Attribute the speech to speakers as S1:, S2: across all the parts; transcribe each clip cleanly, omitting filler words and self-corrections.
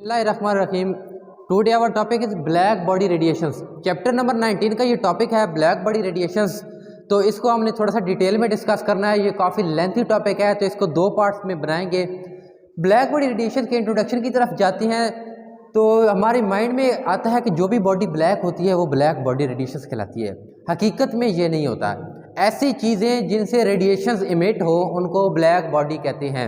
S1: बिस्मिल्लाहिर्रहमानिर्रहीम। Today our topic is black body radiations. Chapter number 19 का ये टॉपिक है ब्लैक बॉडी रेडिएशंस। तो इसको हमने थोड़ा सा डिटेल में डिस्कस करना है। ये काफ़ी लेंथी टॉपिक है तो इसको दो पार्ट्स में बनाएंगे। ब्लैक बॉडी रेडिएशन के इंट्रोडक्शन की तरफ जाते हैं तो हमारे माइंड में आता है कि जो भी बॉडी ब्लैक होती है वो ब्लैक बॉडी रेडिएशंस कहलाती है। हकीकत में ये नहीं होता। ऐसी चीज़ें जिनसे रेडिएशंस इमिट हो उनको ब्लैक बॉडी कहते हैं।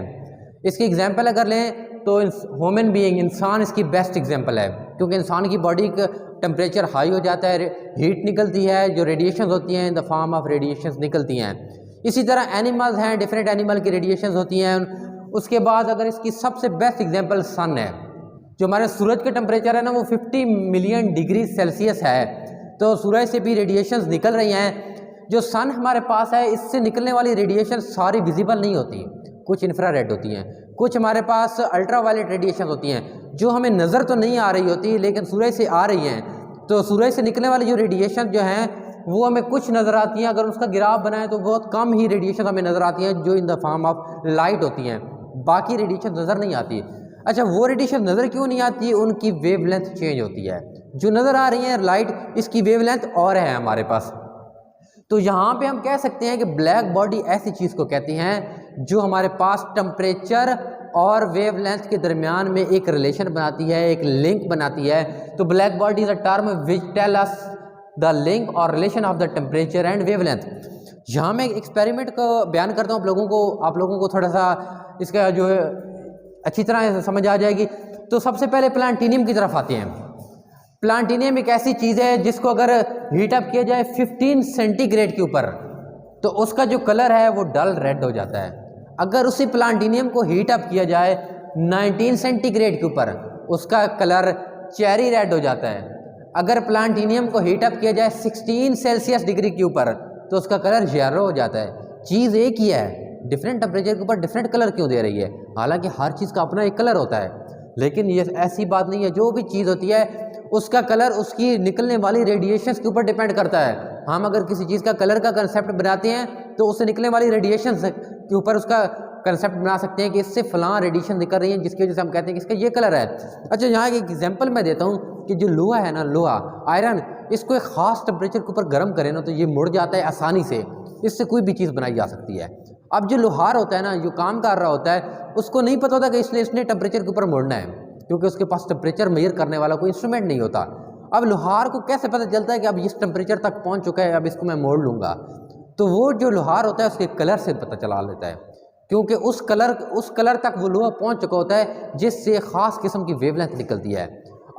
S1: इसकी एग्जांपल अगर लें तो ह्यूमन बीइंग, इंसान इसकी बेस्ट एग्जांपल है, क्योंकि इंसान की बॉडी का टेम्परेचर हाई हो जाता है, हीट निकलती है, जो रेडिएशंस होती हैं in the form of radiations निकलती हैं। इसी तरह एनिमल्स हैं, डिफरेंट एनिमल की रेडिएशंस होती हैं। उसके बाद अगर इसकी सबसे बेस्ट एग्जांपल सन है, जो हमारे सूरज का टेम्परेचर है ना वो 50 मिलियन डिग्री सेल्सियस है। तो सूरज से भी रेडिएशंस निकल रही हैं। जो सन हमारे पास है इससे निकलने वाली रेडिएशन सारी विजिबल नहीं होती, कुछ इंफ्रारेड होती हैं, कुछ हमारे पास अल्ट्रावायलेट रेडिएशन होती हैं जो हमें नज़र तो नहीं आ रही होती लेकिन सूरज से आ रही हैं। तो सूरज से निकलने वाली जो रेडिएशन जो हैं वो हमें कुछ नज़र आती हैं। अगर उसका ग्राफ बनाएं तो बहुत कम ही रेडिएशन हमें नज़र आती हैं जो in the form of light होती हैं, बाकी रेडिएशन नज़र नहीं आती। अच्छा, वो रेडिएशन नज़र क्यों नहीं आती? उनकी वेवलेंथ चेंज होती है। जो नज़र आ रही है लाइट, इसकी वेवलेंथ और है हमारे पास। तो यहाँ पे हम कह सकते हैं कि ब्लैक बॉडी ऐसी चीज़ को कहती हैं जो हमारे पास टेम्परेचर और वेवलेंथ के दरमियान में एक रिलेशन बनाती है, एक लिंक बनाती है। तो black body is a term which tell us the link और relation of the temperature and wavelength. यहाँ मैं एक एक्सपेरिमेंट को बयान करता हूँ आप लोगों को थोड़ा सा इसका जो है अच्छी तरह समझ आ जाएगी। तो सबसे पहले प्लांटिनियम की तरफ आते हैं। प्लांटिनियम एक ऐसी चीज़ है जिसको अगर हीट अप किया जाए 15 सेंटीग्रेड के ऊपर तो उसका जो कलर है वो डल रेड हो जाता है। अगर उसी प्लांटिनियम को हीट अप किया जाए 19 सेंटीग्रेड के ऊपर उसका कलर चेरी रेड हो जाता है। अगर प्लांटिनियम को हीट अप किया जाए 16 सेल्सियस डिग्री के ऊपर तो उसका कलर येलो हो जाता है। चीज़ एक ही है, डिफरेंट टेम्परेचर के ऊपर डिफरेंट कलर क्यों दे रही है? हालांकि हर चीज़ का अपना एक कलर होता है, लेकिन ये ऐसी बात नहीं है। जो भी चीज़ होती है उसका कलर उसकी निकलने वाली रेडिएशंस के ऊपर डिपेंड करता है। हम अगर किसी चीज़ का कलर का कंसेप्ट बनाते हैं तो उससे निकलने वाली रेडिएशंस के ऊपर उसका कंसेप्ट बना सकते हैं कि इससे फलां रेडिएशन निकल रही है जिसकी वजह से हम कहते हैं कि इसका ये कलर है। अच्छा, यहाँ एक एग्जांपल मैं देता हूँ कि जो लोहा है ना, लोहा आयरन, इसको एक ख़ास टेम्परेचर के ऊपर गर्म करें ना तो ये मुड़ जाता है आसानी से। इससे कोई भी चीज़ बनाई जा सकती है। अब जो लोहार होता है ना, जो काम कर रहा होता है, उसको नहीं पता होता कि इसने टेम्परेचर के ऊपर मोड़ना है, क्योंकि उसके पास टेम्परेचर मेजर करने वाला कोई इंस्ट्रूमेंट नहीं होता। अब लोहार को कैसे पता चलता है कि अब इस टेम्परेचर तक पहुंच चुका है, अब इसको मैं मोड़ लूँगा? तो वो जो लोहार होता है उसके कलर से पता चला लेता है, क्योंकि उस कलर तक वो लोहा पहुंच चुका होता है जिससे ख़ास किस्म की वेवलेंथ निकलती है।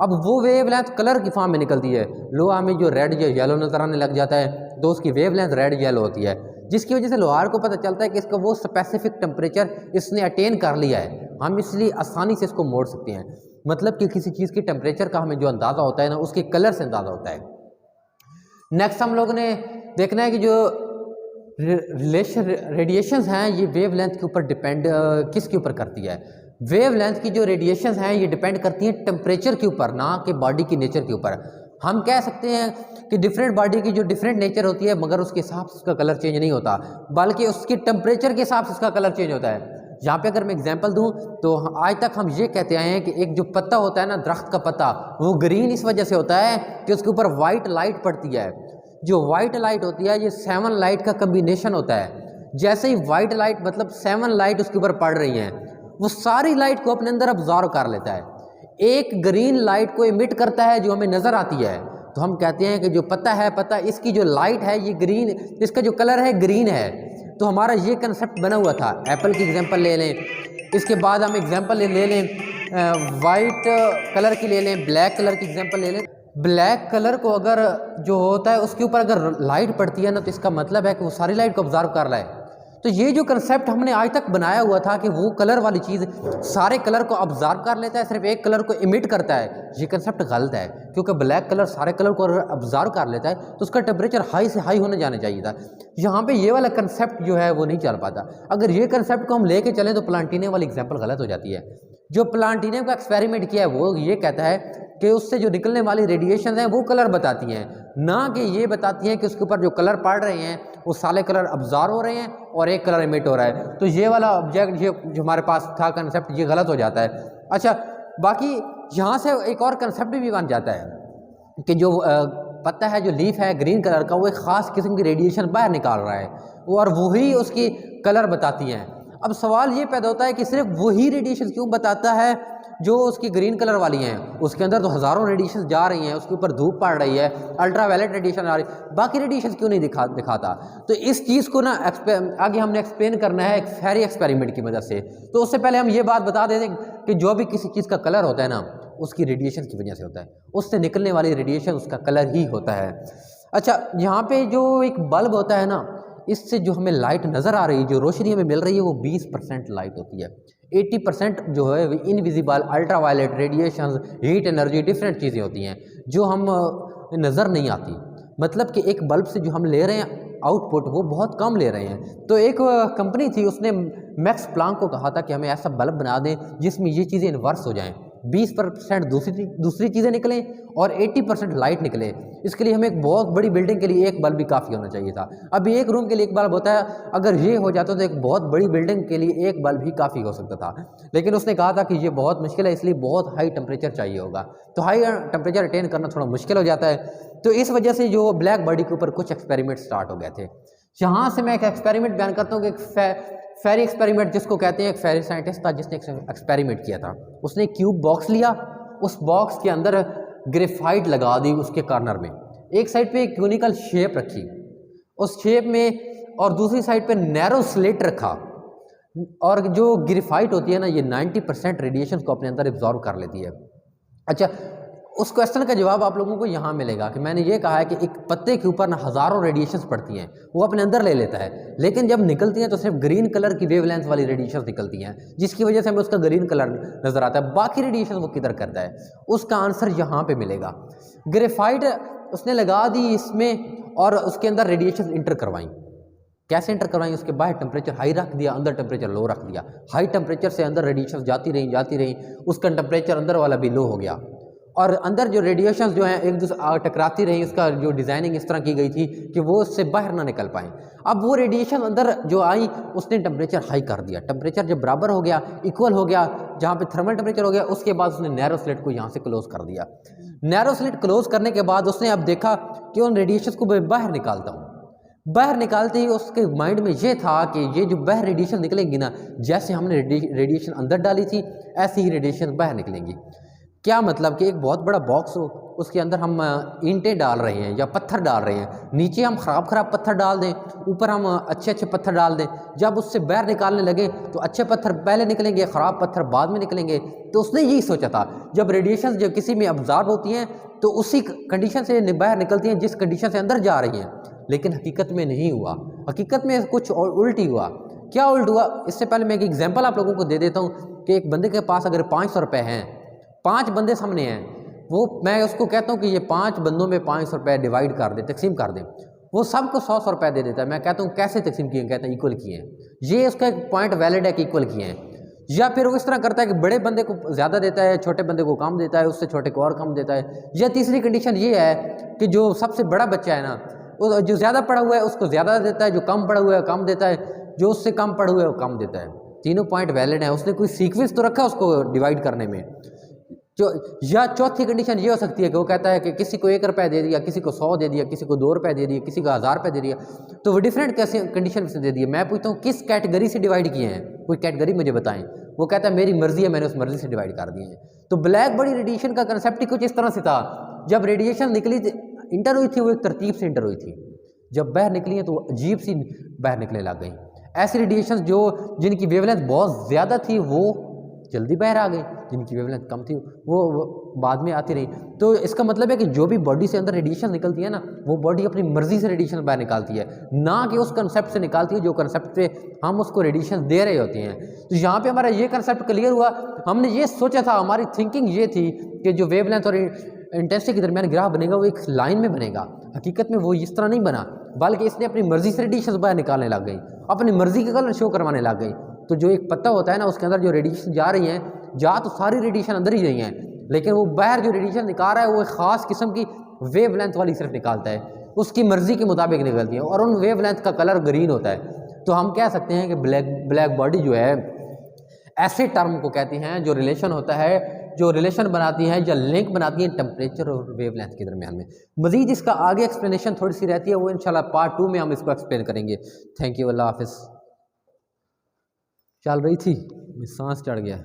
S1: अब वो वेवलेंथ कलर की फॉर्म में निकलती है। लोहा में जो रेड या येलो नज़र आने लग जाता है तो उसकी वेवलेंथ रेड येलो होती है, जिसकी वजह से लोहार को पता चलता है कि इसका वो स्पेसिफिक टेम्परेचर इसने अटेन कर लिया है। हम इसलिए आसानी से इसको मोड़ सकते हैं। मतलब कि किसी चीज़ की टेम्परेचर का हमें जो अंदाज़ा होता है ना, उसके कलर से अंदाज़ा होता है। नेक्स्ट हम लोग ने देखना है कि जो रेडिएशंस हैं ये वेवलेंथ के ऊपर डिपेंड किसके ऊपर करती है? वेवलेंथ की जो रेडिएशंस हैं ये डिपेंड करती हैं टेम्परेचर के ऊपर, ना कि बॉडी की नेचर के ऊपर। हम कह सकते हैं कि डिफरेंट बॉडी की जो डिफरेंट नेचर होती है मगर उसके हिसाब से उसका कलर चेंज नहीं होता, बल्कि उसके टेम्परेचर के हिसाब से उसका कलर चेंज होता है। यहाँ पे अगर मैं एग्जांपल दूँ तो आज तक हम ये कहते आए हैं कि एक जो पत्ता होता है ना, दरख्त का पत्ता, वो ग्रीन इस वजह से होता है कि उसके ऊपर वाइट लाइट पड़ती है। जो वाइट लाइट होती है ये 7 लाइट का कम्बिनेशन होता है। जैसे ही वाइट लाइट मतलब 7 लाइट उसके ऊपर पड़ रही हैं, वो सारी लाइट को अपने अंदर अब्जॉर्व कर लेता है। एक ग्रीन लाइट को इमिट करता है जो हमें नज़र आती है। तो हम कहते हैं कि जो पत्ता है, पत्ता इसकी जो लाइट है ये ग्रीन, इसका जो कलर है ग्रीन है। तो हमारा ये कंसेप्ट बना हुआ था। एप्पल की एग्जांपल ले लें, इसके बाद हम एग्जांपल ले लें वाइट कलर की, ले लें ब्लैक कलर की एग्जांपल ले लें। ब्लैक कलर को अगर जो होता है उसके ऊपर अगर लाइट पड़ती है ना तो इसका मतलब है कि वो सारी लाइट को ऑब्जर्व कर रहा है। तो ये जो कंसेप्ट हमने आज तक बनाया हुआ था कि वो कलर वाली चीज़ सारे कलर को ऑब्जर्व कर लेता है, सिर्फ एक कलर को इमिट करता है, ये कंसेप्ट गलत है। क्योंकि ब्लैक कलर सारे कलर को ऑब्जर्व कर लेता है तो उसका टेम्परेचर हाई से हाई होने जाना चाहिए था। यहाँ पे ये वाला कंसेप्ट जो है वो नहीं चल पाता। अगर ये कंसेप्ट को हम लेके चलें तो प्लांटिनियम वाली एग्जाम्पल गलत हो जाती है। जो प्लांटिनियम का एक्सपेरिमेंट किया है वो ये कहता है कि उससे जो निकलने वाली रेडिएशन हैं वो कलर बताती हैं, ना कि ये बताती हैं कि उसके ऊपर जो कलर पड़ रहे हैं वो सारे कलर अब्जॉर्व हो रहे हैं और एक कलर इमिट हो रहा है। तो ये वाला ऑब्जेक्ट ये जो हमारे पास था कंसेप्ट ये गलत हो जाता है। अच्छा, बाकी यहाँ से एक और कंसेप्ट भी बन जाता है कि जो पत्ता है, जो लीफ है ग्रीन कलर का, वो एक ख़ास किस्म की रेडिएशन बाहर निकाल रहा है और वही उसकी कलर बताती हैं। अब सवाल ये पैदा होता है कि सिर्फ वही रेडिएशन क्यों बताता है जो उसकी ग्रीन कलर वाली हैं? उसके अंदर तो हज़ारों रेडिएशन जा रही हैं, उसके ऊपर धूप पड़ रही है, अल्ट्रावायलेट रेडिएशन आ रही है, बाकी रेडिएशन क्यों नहीं दिखाता? तो इस चीज़ को ना आगे हमने एक्सप्लेन करना है एक फेरी एक्सपेरिमेंट की वजह से। तो उससे पहले हम ये बात बता दें कि जो भी किसी चीज़ का कलर होता है ना, उसकी रेडिएशन की वजह से होता है, उससे निकलने वाली रेडिएशन उसका कलर ही होता है। अच्छा, यहाँ पे जो एक बल्ब होता है ना, इससे जो हमें लाइट नज़र आ रही है, जो रोशनी हमें मिल रही है, वो 20% लाइट होती है। 80% जो है invisible ultraviolet radiation, heat energy, different चीज़ें होती हैं जो हम नज़र नहीं आती। मतलब कि एक बल्ब से जो हम ले रहे हैं आउटपुट, वो बहुत कम ले रहे हैं। तो एक कंपनी थी, उसने मैक्स प्लांक को कहा था कि हमें ऐसा बल्ब बना दें जिसमें ये चीज़ें इन्वर्स हो जाएं, 20% दूसरी चीज़ें निकलें और 80% लाइट निकले। इसके लिए हमें एक बहुत बड़ी बिल्डिंग के लिए एक बल्ब भी काफ़ी होना चाहिए था। अब एक रूम के लिए एक बल्ब होता है, अगर ये हो जाता तो एक बहुत बड़ी बिल्डिंग के लिए एक बल्ब ही काफ़ी हो सकता था। लेकिन उसने कहा था कि ये बहुत मुश्किल है, इसलिए बहुत हाई टेम्परेचर चाहिए होगा। तो हाई टेम्परेचर अटेन करना थोड़ा मुश्किल हो जाता है। तो इस वजह से जो ब्लैक बॉडी के ऊपर कुछ एक्सपेरिमेंट स्टार्ट हो गए थे। यहाँ से मैं एक एक्सपेरिमेंट बयान करता हूँ कि एक फेरी एक्सपेरिमेंट जिसको कहते हैं, एक फेरी साइंटिस्ट था जिसने एक्सपेरिमेंट किया था। उसने क्यूब बॉक्स लिया, उस बॉक्स के अंदर ग्रेफाइट लगा दी उसके कॉर्नर में, एक साइड पे एक यूनिकल शेप रखी उस शेप में, और दूसरी साइड पे नैरो स्लिट रखा। और जो ग्रेफाइट होती है ना, ये 90% रेडिएशन को अपने अंदर एब्जॉर्व कर लेती है। अच्छा, उस क्वेश्चन का जवाब आप लोगों को यहाँ मिलेगा कि मैंने ये कहा है कि एक पत्ते के ऊपर ना हज़ारों रेडिएशंस पड़ती हैं, वो अपने अंदर ले लेता है, लेकिन जब निकलती हैं तो सिर्फ ग्रीन कलर की वेवलेंथ वाली रेडिएशंस निकलती हैं, जिसकी वजह से हमें उसका ग्रीन कलर नज़र आता है। बाकी रेडिएशन वो किधर करता है? उसका आंसर यहाँ पे मिलेगा। ग्रेफाइट उसने लगा दी इसमें और उसके अंदर रेडिएशन इंटर करवाई। कैसे इंटर करवाई? उसके बाहर टेम्परेचर हाई रख दिया, अंदर टेम्परेचर लो रख दिया। हाई टेम्परेचर से अंदर रेडिएशन जाती रही, उसका टेम्परेचर अंदर वाला भी लो हो गया, और अंदर जो रेडिएशंस जो हैं एक दूसरे टकराती रही। उसका जो डिज़ाइनिंग इस तरह की गई थी कि वो उससे बाहर ना निकल पाएँ। अब वो रेडिएशन अंदर जो आई, उसने टेम्परेचर हाई कर दिया। टेम्परेचर जब बराबर हो गया, इक्वल हो गया, जहाँ पे थर्मल टेम्परेचर हो गया, उसके बाद उसने नैरो स्लिट को यहाँ से क्लोज कर दिया। नैरो स्लिट क्लोज करने के बाद उसने अब देखा कि उन रेडिएशन को मैं बाहर निकालता हूँ। बाहर निकालते ही उसके माइंड में ये था कि ये जो बाहर रेडिएशन निकलेंगी ना, जैसे हमने रेडिएशन अंदर डाली थी, ऐसी ही रेडिएशन बाहर निकलेंगी। क्या मतलब कि एक बहुत बड़ा बॉक्स हो, उसके अंदर हम ईंटें डाल रहे हैं या पत्थर डाल रहे हैं, नीचे हम ख़राब पत्थर डाल दें, ऊपर हम अच्छे पत्थर डाल दें। जब उससे बाहर निकालने लगे तो अच्छे पत्थर पहले निकलेंगे, ख़राब पत्थर बाद में निकलेंगे। तो उसने यही सोचा था, जब रेडिएशन जब किसी में अब्जॉर्ब होती हैं तो उसी कंडीशन से बाहर निकलती हैं जिस कंडीशन से अंदर जा रही हैं। लेकिन हकीकत में नहीं हुआ, हकीकत में कुछ उल्टी हुआ। क्या उल्ट हुआ? इससे पहले मैं एक एग्जाम्पल आप लोगों को दे देता हूँ कि एक बंदे के पास अगर 500 रुपये हैं, 5 बंदे सामने हैं, वो मैं उसको कहता हूँ कि ये 5 बंदों में 500 रुपये डिवाइड कर दे, तकसीम कर दें। वो सबको 100 रुपये दे देता है। मैं कहता हूँ कैसे तकसीम किए? कहते हैं इक्वल किए हैं। ये उसका एक पॉइंट वैलिड है कि इक्वल किए हैं। या फिर वो इस तरह करता है कि बड़े बंदे को ज़्यादा देता है, छोटे बंदे को कम देता है, उससे छोटे को और कम देता है। या तीसरी कंडीशन ये है कि जो सबसे बड़ा बच्चा है ना, वो जो ज़्यादा पढ़ा हुआ है उसको ज़्यादा देता है, जो कम पढ़ा हुआ है कम देता है, जो उससे कम पढ़ा हुआ है वो कम देता है। तीनों पॉइंट वैलिड है। उसने कोई सीक्वेंस तो रखा उसको डिवाइड करने में। जो या चौथी कंडीशन ये हो सकती है कि वो कहता है कि किसी को 1 रुपया दे दिया, किसी को 100 दे दिया, किसी को 2 रुपये दे दिया, किसी को 1000 रुपये दे दिया। तो वो डिफरेंट कैसे कंडीशन से दे दिए। मैं पूछता हूँ किस कैटेगरी से डिवाइड किए हैं? कोई कैटेगरी मुझे बताएं। वो कहता है मेरी मर्जी है, मैंने उस मर्जी से डिवाइड कर दिए हैं। तो ब्लैक बॉडी रेडिएशन का कंसेप्ट ही कुछ इस तरह से था। जब रेडिएशन निकली इंटर हुई थी, वो एक तरतीब से इंटर हुई थी। जब बाहर निकली है तो अजीब सी बाहर निकलने लग गई। ऐसी रेडिएशन जिनकी वेवलेंथ बहुत ज़्यादा थी वो जल्दी बाहर आ गई, जिनकी वेवलेंथ कम थी वो बाद में आती रही। तो इसका मतलब है कि जो भी बॉडी से अंदर रेडिएशन निकलती है ना, वो बॉडी अपनी मर्जी से रेडिएशन बाहर निकालती है, ना कि उस कंसेप्ट से निकालती है जो कंसेप्ट पे हम उसको रेडिएशन दे रहे होते हैं। तो यहाँ पे हमारा ये कंसेप्ट क्लियर हुआ। हमने ये सोचा था, हमारी थिंकिंग ये थी कि जो वेवलेंथ और इंटेंसिटी के दरमियान ग्राफ बनेगा वो एक लाइन में बनेगा। हकीकत में वो इस तरह नहीं बना, बल्कि इसने अपनी मर्जी से रेडिएशन बाहर निकालने लग गई, अपनी मर्जी के कलर शो करवाने लग गई। तो जो एक पत्ता होता है ना, उसके अंदर जो रेडिएशन जा रही हैं, जा तो सारी रेडिएशन अंदर ही रही हैं, लेकिन वो बाहर जो रेडिएशन निकाल रहा है वो एक ख़ास किस्म की वेवलेंथ वाली सिर्फ निकालता है, उसकी मर्जी के मुताबिक निकलती है, और उन वेवलेंथ का कलर ग्रीन होता है। तो हम कह सकते हैं कि ब्लैक बॉडी जो है ऐसे टर्म को कहते हैं जो रिलेशन होता है जो रिलेशन बनाती है या लिंक बनाती है टेम्परेचर और वेवलेंथ के दरमियान में। मज़ीद इसका आगे एक्सप्लेनेशन थोड़ी सी रहती है, वो इंशाल्लाह पार्ट 2 में हम इसको एक्सप्लेन करेंगे। थैंक यू, अल्लाह हाफिज़। चल रही थी, सांस चढ़ गया।